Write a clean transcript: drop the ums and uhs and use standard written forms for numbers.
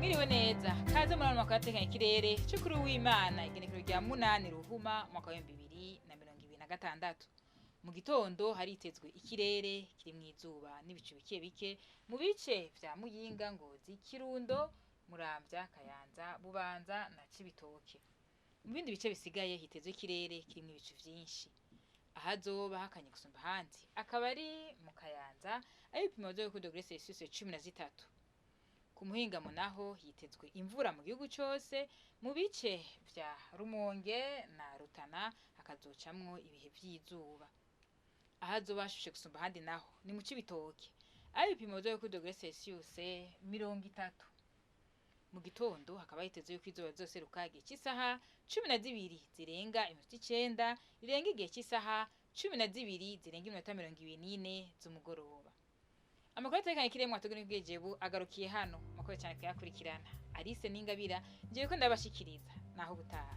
Mwiriwe neza, kaze muri ano makuru atekanye ikirere co kuri w'Imana igenekerezo rya 8 Ruhuma mwaka wa 2026. Mu gitondo haritezwe ikirere kirimwo izuba n'ibicu bike bike mu bice vya Muyinga, Ngozi, Kirundo, Muramvya, Kayanza, Bubanza na Cibitoke. Mu bindi bice bisigaye hitezwe ikirere kirimwo ibicu vyinshi. Ahazoba hakanye gusumba ahandi akaba ari mu Kayanza aho ibipimo vyo ku degre Celsius 13. Ku muhingamo naho hitezwe imvura mu gihugu cose, mu bice vya Rumonge na Rutana hakazocamwo ibihe vy'izuba. Ahazoba hashushe gusumba ahandi naho ni mu Cibitoke aho ibipimo vyo ku degre Celsius 30. Mu gitondo hakaba hitezwe yuko izuba rizoseruka igihe c'isaha 12 zirenga iminota 9, rirenga igihe c'isaha 12 zirenga iminota 24 z'umugoroba. Amakuru atekanye ikirere mwatugura n'ubwejebu agarukiye hano. Mwakoze cyane kuyakurikirana. Alice Ningabira ngiye ko ndabashikiriza naho gutaha.